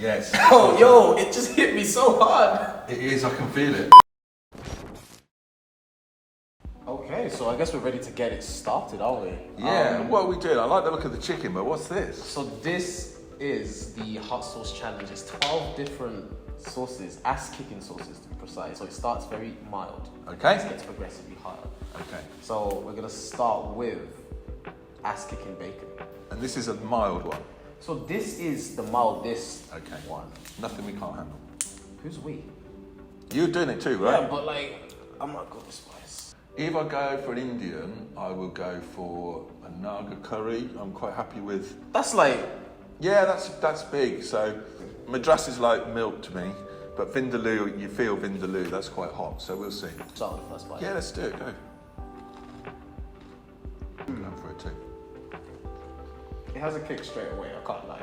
Yes. Oh, yo, it just hit me so hard. It is, I can feel it. Okay, so I guess we're ready to get it started, aren't we? Yeah, what are we doing? I like the look of the chicken, but what's this? So this is the hot sauce challenge. It's 12 different sauces, ass-kicking sauces to be precise. So it starts very mild. Okay. It gets progressively hotter. Okay. So we're gonna start with ass-kicking bacon. And this is a mild one. So this is the mildest one. Nothing we can't handle. Who's we? You're doing it too, right? Yeah, but like, I'm not good with spice. If I go for an Indian, I will go for a naga curry. I'm quite happy with. That's like. Yeah, that's big. So Madras is like milk to me, but vindaloo, you feel vindaloo. That's quite hot. So we'll see. Start with the first bite. Yeah, let's do it. Go. I'm going for it too. It has a kick straight away. I can't lie.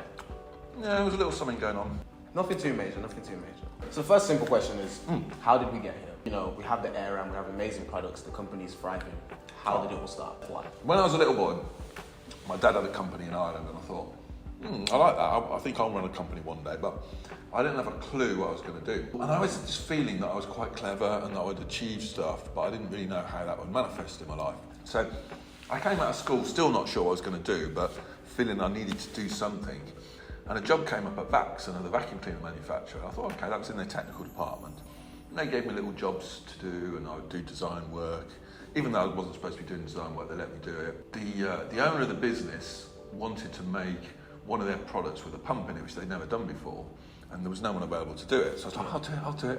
Yeah, there was a little something going on. Nothing too major. Nothing too major. So the first simple question is, how did we get here? You know, we have the air and we have amazing products. The company's thriving. How did it all start? Why? When I was a little boy, my dad had a company in Ireland, and I thought, I like that. I think I'll run a company one day, but I didn't have a clue what I was going to do. And I was just feeling that I was quite clever and that I would achieve stuff, but I didn't really know how that would manifest in my life. So I came out of school still not sure what I was going to do, but feeling I needed to do something. And a job came up at Vax, another vacuum cleaner manufacturer. I thought, okay, that was in their technical department. And they gave me little jobs to do, and I would do design work. Even though I wasn't supposed to be doing design work, they let me do it. The owner of the business wanted to make one of their products with a pump in it, which they'd never done before, and there was no one available to do it. So I was like,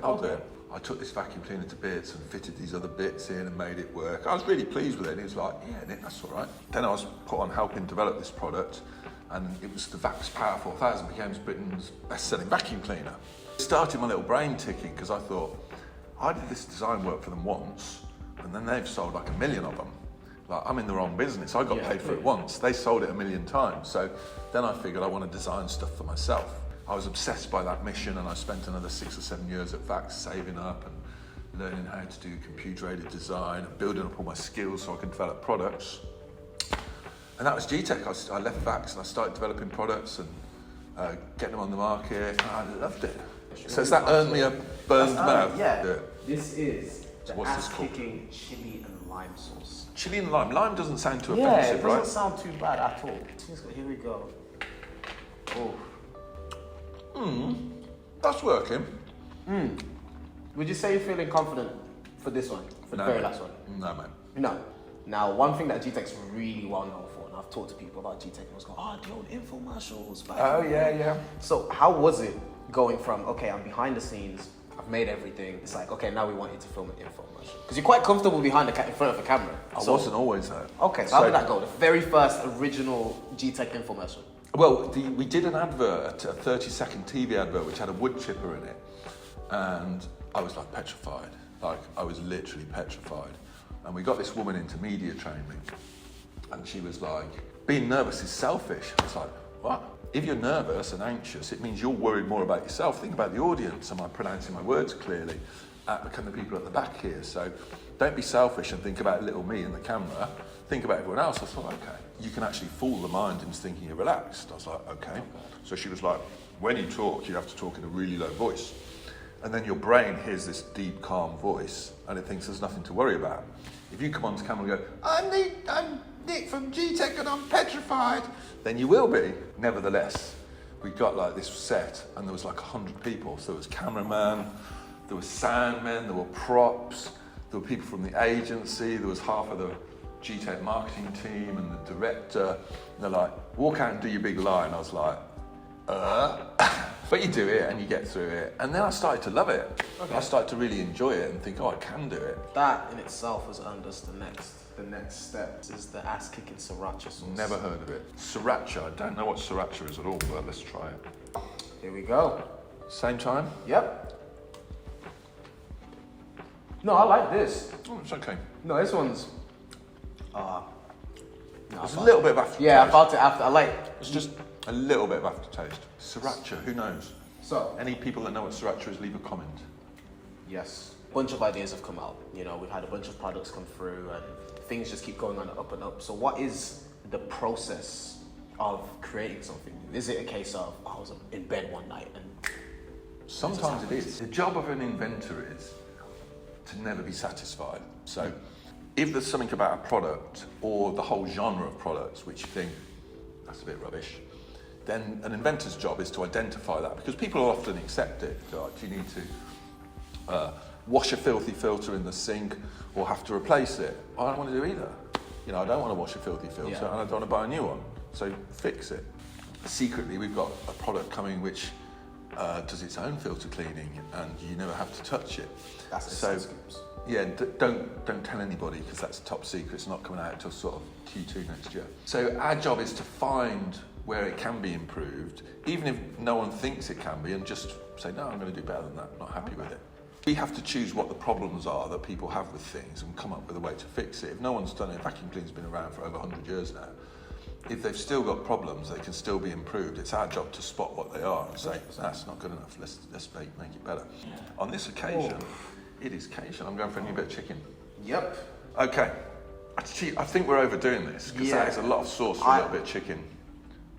I'll do it. I took this vacuum cleaner to bits and fitted these other bits in and made it work. I was really pleased with it, and he was like, yeah, Nick, that's all right. Then I was put on helping develop this product, and it was the Vax Power 4000 became Britain's best-selling vacuum cleaner. It started my little brain ticking, because I thought, I did this design work for them once, and then they've sold like 1 million of them. Like, I'm in the wrong business. I got paid for it once. They sold it 1 million times. So then I figured I want to design stuff for myself. I was obsessed by that mission, and I spent another 6 or 7 years at Vax saving up and learning how to do computer-aided design and building up all my skills so I can develop products. And that was Gtech. I left Vax and I started developing products and getting them on the market. And I loved it. So has that earned me a burned mouth? Yeah. This is the What's this called? ass-kicking chili and lime sauce. Chili and lime. Lime doesn't sound too Yeah, offensive, it doesn't right? sound too bad at all. Here we go. Oh. That's working. Would you say you're feeling confident for this one? For the very last one? No, mate. No. Now, one thing that Gtech's really well known for, and I've talked to people about Gtech, and I was going, the old infomercials. Oh, yeah. So how was it going from, okay, I'm behind the scenes, I've made everything, it's like, okay, now we want you to film an infomercial. Because you're quite comfortable behind in front of a camera. I wasn't always that. Okay, so how did that go? The very first original Gtech infomercial? Well, we did an advert, a 30-second TV advert, which had a wood chipper in it. And I was like petrified. Like, I was literally petrified. And we got this woman into media training. And she was like, being nervous is selfish. I was like, what? If you're nervous and anxious, it means you're worried more about yourself. Think about the audience. Am I pronouncing my words clearly? Can the people at the back hear? So don't be selfish and think about little me in the camera. Think about everyone else. I thought, okay, you can actually fool the mind into thinking you're relaxed. I was like, okay. So she was like, when you talk, you have to talk in a really low voice. And then your brain hears this deep, calm voice, and it thinks there's nothing to worry about. If you come onto camera and go, I'm Nick from Gtech and I'm petrified, then you will be. Nevertheless, we got like this set, and there was like 100 people. So there was cameraman, there was soundmen, there were props, there were people from the agency, there was half of the Gtech marketing team and the director. And they're like, walk out and do your big line. I was like, But you do it and you get through it. And then I started to love it. Okay. I started to really enjoy it and think, I can do it. That in itself has earned us the next step. This is the ass-kicking sriracha sauce. Never heard of it. Sriracha, I don't know what sriracha is at all, but let's try it. Here we go. Same time? Yep. No, I like this. Oh, it's okay. No, this one's... There's a little bit of aftertaste. Yeah, I felt it after. I like... It's just a little bit of aftertaste. Sriracha, who knows? So... Any people that know what sriracha is, leave a comment. Yes. A bunch of ideas have come out. You know, we've had a bunch of products come through and things just keep going on up and up. So what is the process of creating something? Is it a case of, I was in bed one night and... Sometimes it is. The job of an inventor is to never be satisfied. So if there's something about a product or the whole genre of products which you think, that's a bit rubbish, then an inventor's job is to identify that, because people often accept it. Like, do you need to wash a filthy filter in the sink or have to replace it? I don't want to do either. You know, I don't want to wash a filthy filter and I don't want to buy a new one. So fix it. Secretly, we've got a product coming which does its own filter cleaning and you never have to touch it. That's so. Yeah, don't tell anybody, because that's top secret. It's not coming out until sort of Q2 next year. So our job is to find where it can be improved, even if no one thinks it can be, and just say, no, I'm going to do better than that, not happy with it. We have to choose what the problems are that people have with things and come up with a way to fix it. If no one's done it, vacuum cleaner's been around for over 100 years now. If they've still got problems, they can still be improved. It's our job to spot what they are and say, that's not good enough, let's make it better. On this occasion, it is Cajun. I'm going for a new bit of chicken. Yep. Okay. Actually, I think we're overdoing this, because that is a lot of sauce for a little bit of chicken.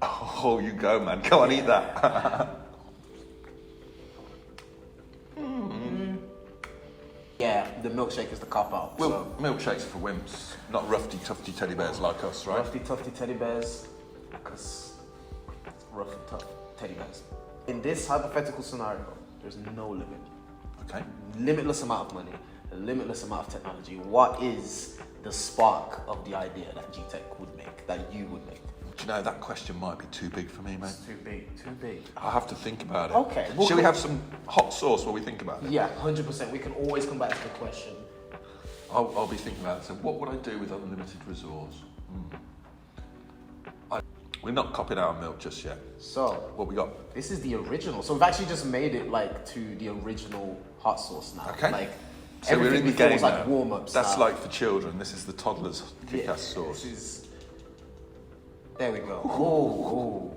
Oh, you go, man. Go on, eat that. Yeah, the milkshake is the cop-out. Well, milkshakes are for wimps, not roughy, tufty teddy bears like us, right? Roughy, tufty teddy bears, because rough and tough teddy bears. In this hypothetical scenario, there's no limit. Okay. Limitless amount of money, a limitless amount of technology. What is the spark of the idea that Gtech would make, that you would make? Do you know, that question might be too big for me, mate. It's too big. I'll have to think about it. Okay. Shall we have some hot sauce while we think about it? Yeah, 100%. We can always come back to the question. I'll be thinking about it. So what would I do with unlimited resource? We're not copying our milk just yet. So, what we got? This is the original. So we've actually just made it like to the original hot sauce now. Okay. Like, so we're in the game now. Like warm-ups. That's now. like for children. This is the toddler's kick-ass sauce. There we go. Oh.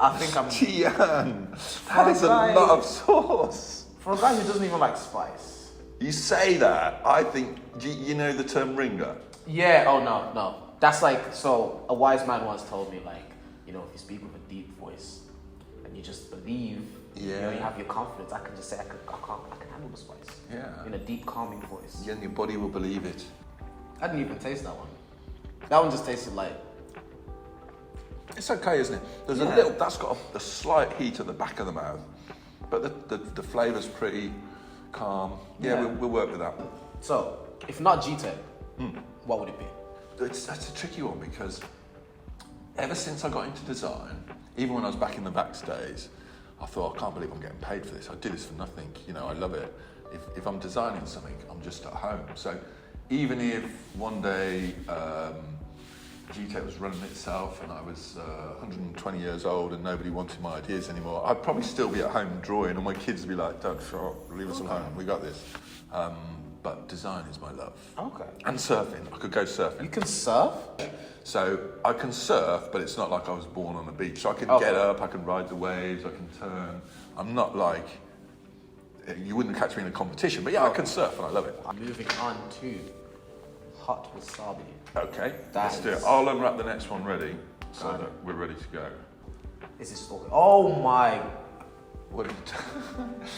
I think I'm... Tian, that is a lot of sauce. For a guy who doesn't even like spice. You say that, I think, you know the term ringer? Yeah, oh no. That's like, so a wise man once told me, like, you know, if you speak with a deep voice and you just believe, you know, you have your confidence, I can just say, I can handle the spice. Yeah. In a deep, calming voice. Yeah, and your body will believe it. I didn't even taste that one. That one just tasted like... It's okay, isn't it? There's a little, that's got a slight heat at the back of the mouth, but the flavour's pretty calm. Yeah. We'll work with that. So, if not Gtech, what would it be? That's a tricky one, because ever since I got into design, even when I was back in the backstage, I thought, I can't believe I'm getting paid for this. I do this for nothing. You know, I love it. If I'm designing something, I'm just at home. So even if one day Gtech was running itself and I was 120 years old and nobody wanted my ideas anymore, I'd probably still be at home drawing, and my kids would be like, Dad, shut up, leave us alone, we got this. But design is my love. Okay. And surfing. I could go surfing. You can surf? So I can surf, but it's not like I was born on the beach. So I can get up, I can ride the waves, I can turn. I'm not like, you wouldn't catch me in a competition, but yeah, I can surf and I love it. Moving on to hot wasabi. Okay, let's do it. I'll unwrap the next one ready so that we're ready to go. This is so good. Oh my. What are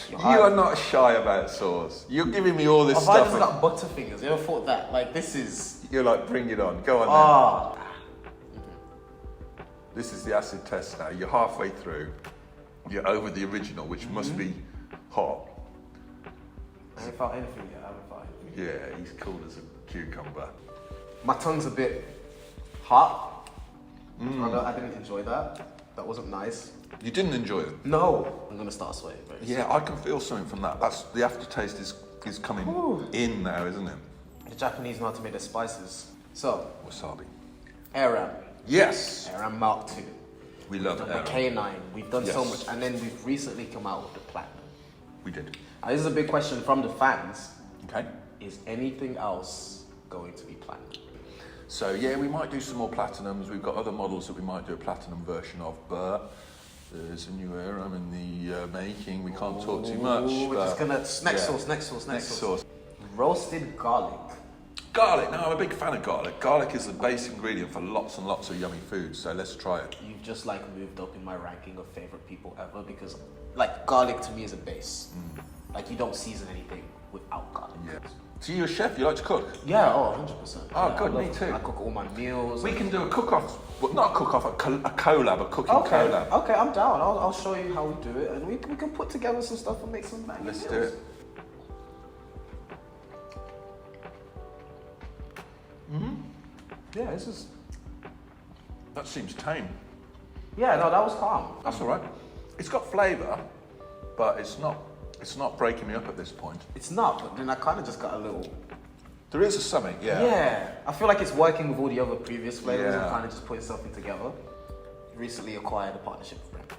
you are not shy about sauce. You're giving me all this stuff. I just got butterfingers. You ever thought that? Like, this is... You're like, bring it on. Go on then. This is the acid test now. You're halfway through. You're over the original, which must be hot. I haven't felt anything yet. Yeah, he's cool as a cucumber. My tongue's a bit hot. I didn't enjoy that. That wasn't nice. You didn't enjoy it? No. I'm going to start sweating very soon. Yeah, I can feel something from that. That's the aftertaste is coming in now, isn't it? The Japanese know how to make their spices. So, wasabi. Aram. Yes. Aram Mark II. We love We've Aram. done the K9. We've done so much. And then we've recently come out with the Platinum. We did. Now, this is a big question from the fans. Okay. Is anything else going to be Platinum? So, yeah, we might do some more Platinums. We've got other models that we might do a Platinum version of, but there's a new Aram in the making. We can't talk too much. We're just going to... Next sauce. Sauce. Roasted garlic. Garlic. Now, I'm a big fan of garlic. Garlic is the base ingredient for lots and lots of yummy food, so let's try it. You've just like moved up in my ranking of favorite people ever because like garlic to me is a base. Like you don't season anything without garlic. Yeah. So you're a chef, you like to cook? Yeah, 100%. Oh, Yeah, good, me too. I cook all my meals. We can do a cook-off, well, not a cook-off, a collab, a cooking collab. Okay, I'm down. I'll show you how we do it, and we can put together some stuff and make some banging Let's meals. do it. Yeah, this is. That seems tame. Yeah, no, that was calm. That's all right. It's got flavour, but it's not breaking me up at this point. It's not, but then I kind of just got a little. There is something, yeah. Yeah, I feel like it's working with all the other previous flavors and Yeah. kind of just putting something together. Recently acquired a partnership with Brentford.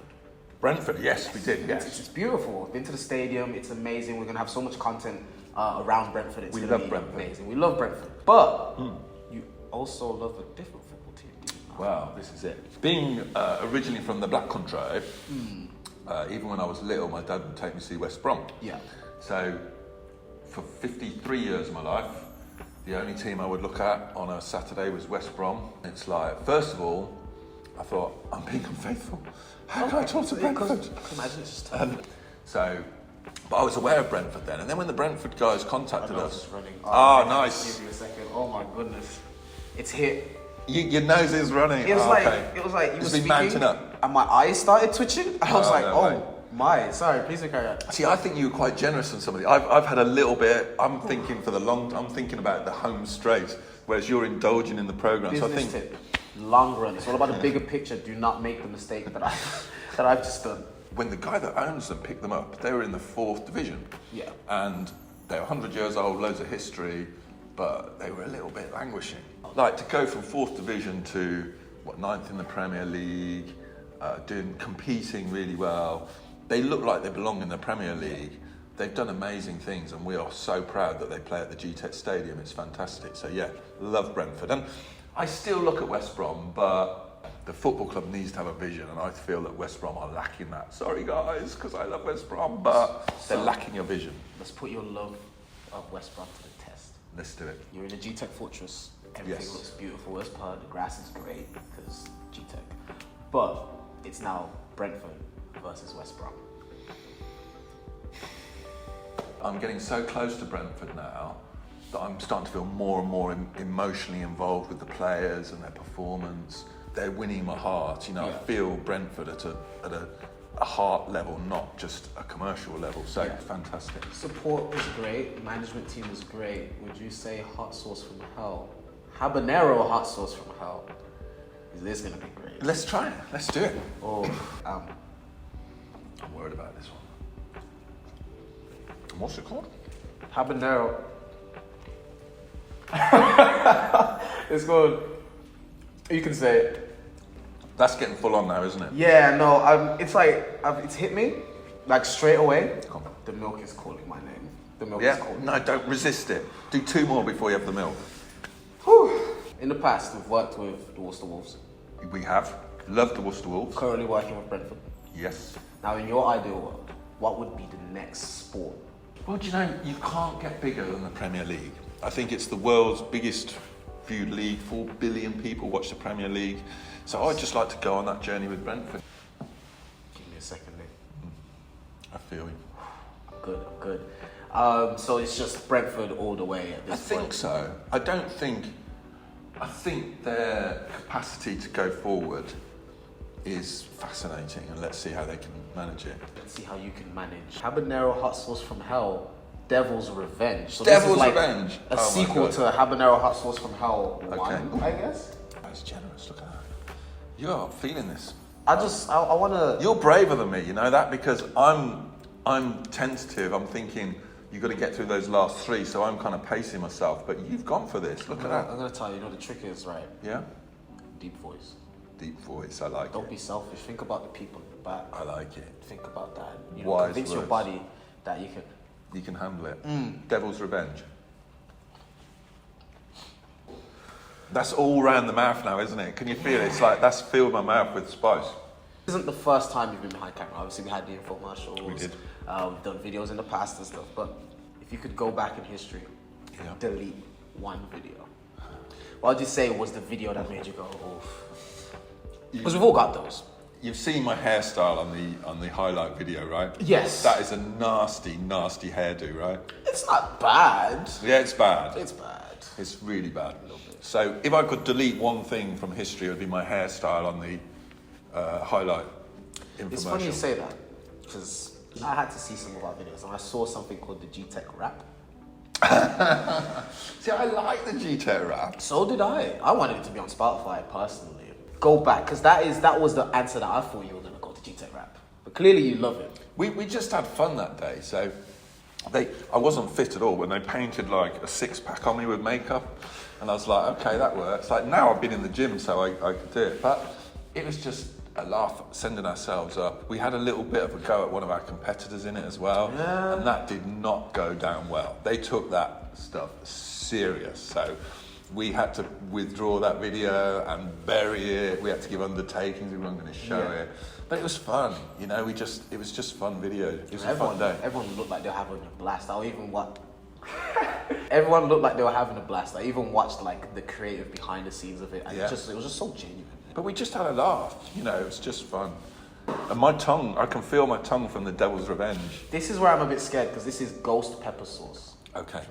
Brentford, yes, we did, yes. It's beautiful. I've been to the stadium. It's amazing. We're gonna have so much content around Brentford. It's We gonna love be Brentford. amazing. We love Brentford, but you also love a different football team, do you not? Wow, this is it. Being originally from the Black Country, even when I was little, my dad would take me to see West Brom. Yeah. So, for 53 years of my life, the only team I would look at on a Saturday was West Brom. It's like, first of all, I thought, I'm being unfaithful. How can I talk to Brentford? I can imagine it's just tough. But I was aware of Brentford then, and then when the Brentford guys contacted I know us, it's running. oh, I'll nice. Give you a second. Oh my goodness, it's hit. Your nose is running. It was Oh, like okay. it was like you It's were been speaking, mounting up. and my eyes started twitching. I was Oh, like, no oh way. my. Sorry, please don't carry on. See, I think you were quite generous on somebody. I've had a little bit. I'm thinking I'm thinking about the home straight, whereas you're indulging in the program. Business So I think tip, long run. It's all about the bigger picture. Do not make the mistake that I've just done. when the guy that owns them picked them up, they were in the 4th division. Yeah. And they were 100 years old, loads of history, but they were a little bit languishing. Like to go from 4th division to 9th in the Premier League, competing really well. They look like they belong in the Premier League. They've done amazing things, and we are so proud that they play at the Gtech Stadium. It's fantastic. So yeah, love Brentford. And I still look at West Brom, but the football club needs to have a vision, and I feel that West Brom are lacking that. Sorry guys, because I love West Brom, but they're lacking a vision. Let's put your love of West Brom to the test. Let's do it. You're in a Gtech fortress. Everything Yes. looks beautiful as per. The grass is great because Gtech. But it's now Brentford versus West Brom. I'm getting so close to Brentford now that I'm starting to feel more and more emotionally involved with the players and their performance. They're winning my heart. You know, Yeah. I feel Brentford at a heart level, not just a commercial level. So Yeah. fantastic. Support was great. Management team was great. Would you say hot sauce from hell? Habanero hot sauce from hell. Is this gonna be great? Let's try it. Let's do it. Oh, I'm worried about this one. And what's it called? habanero. It's good. You can say it. That's getting full on now, isn't it? Yeah, no. It's like it's hit me like straight away. Come on. The milk is calling my name. The milk is Yeah. calling. No, don't resist it. Do 2 more before you have the milk. Whew. In the past, we've worked with the Worcester Wolves. We have. Love the Worcester Wolves. Currently working with Brentford. Yes. Now, in your ideal world, what would be the next sport? Well, do you know, you can't get bigger than the Premier League. I think it's the world's biggest viewed league. 4 billion people watch the Premier League. So I'd just like to go on that journey with Brentford. Give me a second, Nick. I feel you. I'm good. So it's just Brentford all the way at I this think point. so. I think their capacity to go forward is fascinating, and let's see how they can manage it. Let's see how you can manage. Habanero hot sauce from hell, Devil's Revenge. So Devil's this is like Revenge. a Oh my sequel God. to Habanero hot sauce from hell 1, Okay. I guess. That's generous, look at that. You're feeling this. I want to... You're braver than me, you know that, because I'm tentative. I'm thinking you've got to get through those last 3, so I'm kind of pacing myself. But you've gone for this. Look at that. I'm going to tell you, the trick is, right, Yeah. deep voice. Deep voice. I like Don't it. be selfish. Think about the people in the back. I like it. Think about that. Wise Convince your words. body that you can... You can handle it. Devil's Revenge. That's all round the mouth now, isn't it? Can you feel it? It's like that's filled my mouth with spice. This isn't the first time you've been behind camera. Obviously, we had the infomercials. We did. We've done videos in the past and stuff. But if you could go back in history, Yeah. delete one video. What would you say was the video that made you go, oof? Because we've all got those. You've seen my hairstyle on the highlight video, right? Yes. That is a nasty hairdo, right? It's not bad. Yeah, it's bad. It's bad. It's really bad. A little bit. So if I could delete one thing from history, it would be my hairstyle on the highlight infomercial. It's funny you say that, because I had to see some of our videos and I saw something called the Gtech rap. See, I like the Gtech rap. So did I. I wanted it to be on Spotify personally. Go back, because that was the answer that I thought you were going to go to Gtech rap. But clearly you love it. We just had fun that day. So I wasn't fit at all when they painted like a 6-pack on me with makeup. And I was like, okay, that works. Like now I've been in the gym, so I could do it. But it was just a laugh, sending ourselves up. We had a little bit of a go at one of our competitors in it as well. Yeah. And that did not go down well. They took that stuff serious. So we had to withdraw that video and bury it. We had to give undertakings. We weren't going to show it. But it was fun, you know. It was just fun video. It was a fun day. Everyone looked like they were having a blast. Everyone looked like they were having a blast. I even watched like the creative behind the scenes of it, and it was just so genuine. But we just had a laugh, you know. It was just fun. And my tongue, I can feel my tongue from the Devil's Revenge. This is where I'm a bit scared because this is ghost pepper sauce. Okay.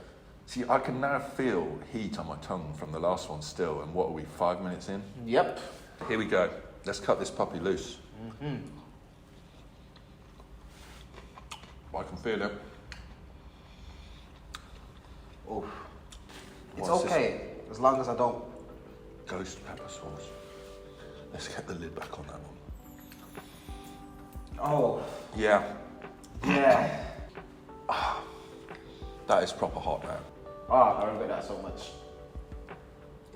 See, I can now feel heat on my tongue from the last one still. And what are we, 5 minutes in? Yep. Here we go. Let's cut this puppy loose. Mm-hmm. I can feel it. Oof. It's What's okay, as long as I don't. Ghost pepper sauce. Let's get the lid back on that one. Oh. Yeah. Yeah. That is proper hot now. Oh, I regret that so much.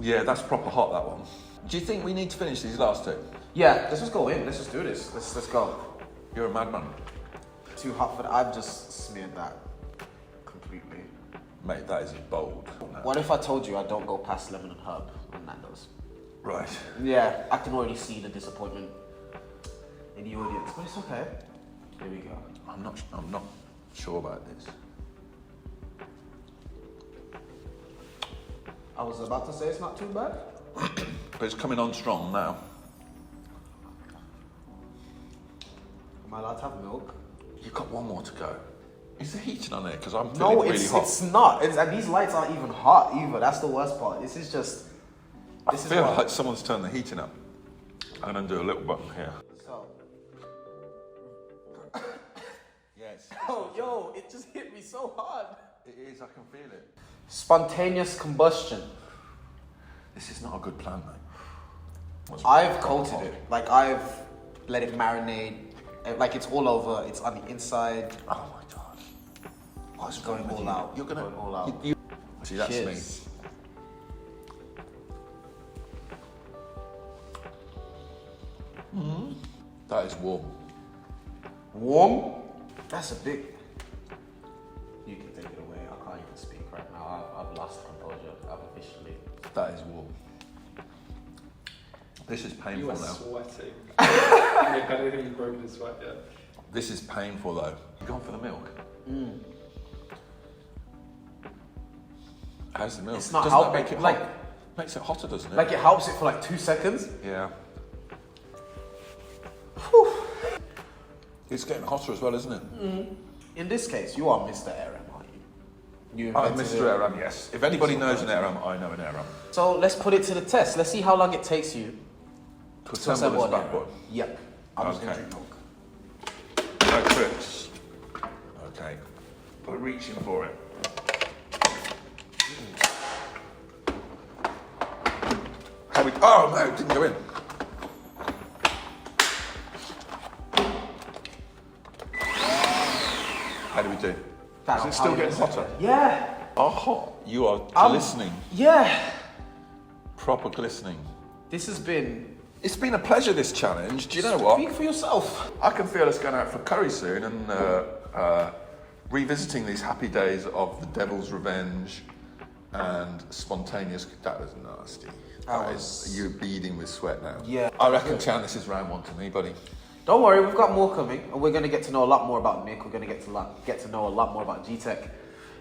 Yeah, that's proper hot, that one. Do you think we need to finish these last two? Yeah, let's just go in. Let's just do this. Let's go. You're a madman. Too hot for that. I've just smeared that completely. Mate, that is bold. What if I told you I don't go past lemon and herb on Nando's? Right. Yeah, I can already see the disappointment in the audience, but it's okay. Here we go. I'm not sure about this. I was about to say it's not too bad. But it's coming on strong now. Am I allowed to have milk? You've got one more to go. Is there heating on there? Because I'm feeling No, really hot. it's not. And these lights aren't even hot either. That's the worst part. This is just. I feel like someone's turned the heating up. I'm going to do a little button here. So. Yes. Oh, yo, it just hit me so hard. It is, I can feel it. Spontaneous combustion. This is not a good plan, mate. I've coated it. Like, I've let it marinate. Like, it's all over. It's on the inside. Oh my gosh. What's Going wrong with all you? out. You're going Going all out. See, that's Cheers. me. That is warm. Warm? That's a big. You can take it away. I can't even speak right now. I've lost composure. I've officially. That is warm. This is painful You are now. sweating. I don't think you've broken in sweat yet. This is painful though. You gone for the milk? How's the milk? It's not Doesn't that helping. make it Like- hot? Makes it hotter, doesn't it? Like, it helps it for like 2 seconds. Yeah. It's getting hotter as well, isn't it? In this case, you are Mr. Aram, aren't you? You I'm invented Mr. it. Aram, yes. If anybody knows an Aram, I know an Aram. So let's put it to the test. Let's see how long it takes you To assemble this bad boy. Yep. I'm just gonna Okay. drink milk. No tricks. Okay. We're reaching for it. How we? Oh no, it didn't go in. How do we do? Is it still getting hotter? Yeah. Oh, hot. You are glistening. Yeah. Proper glistening. This has been. It's been a pleasure, this challenge. Do you know what? Speak for yourself. I can feel us going out for curry soon and revisiting these happy days of the Devil's Revenge and spontaneous. That was nasty. You're beading with sweat now. Yeah. I reckon, Chan, this is round one to me, buddy. Don't worry, we've got more coming, and we're going to get to know a lot more about Nick. We're going to get to know a lot more about Gtech.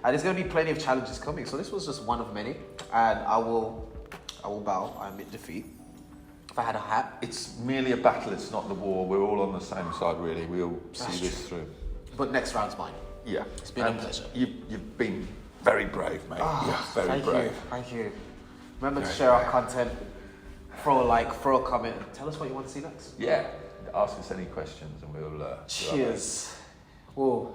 And there's going to be plenty of challenges coming. So this was just one of many. And I will bow. I admit defeat. If I had a hat. It's merely a battle, it's not the war. We're all on the same side, really. We'll see this through. But next round's mine. Yeah. It's been a pleasure. You've been very brave, mate. Very brave. Thank you. Remember to share our content. Throw a like, throw a comment. Tell us what you want to see next. Yeah. Ask us any questions and we'll... Cheers. Whoa.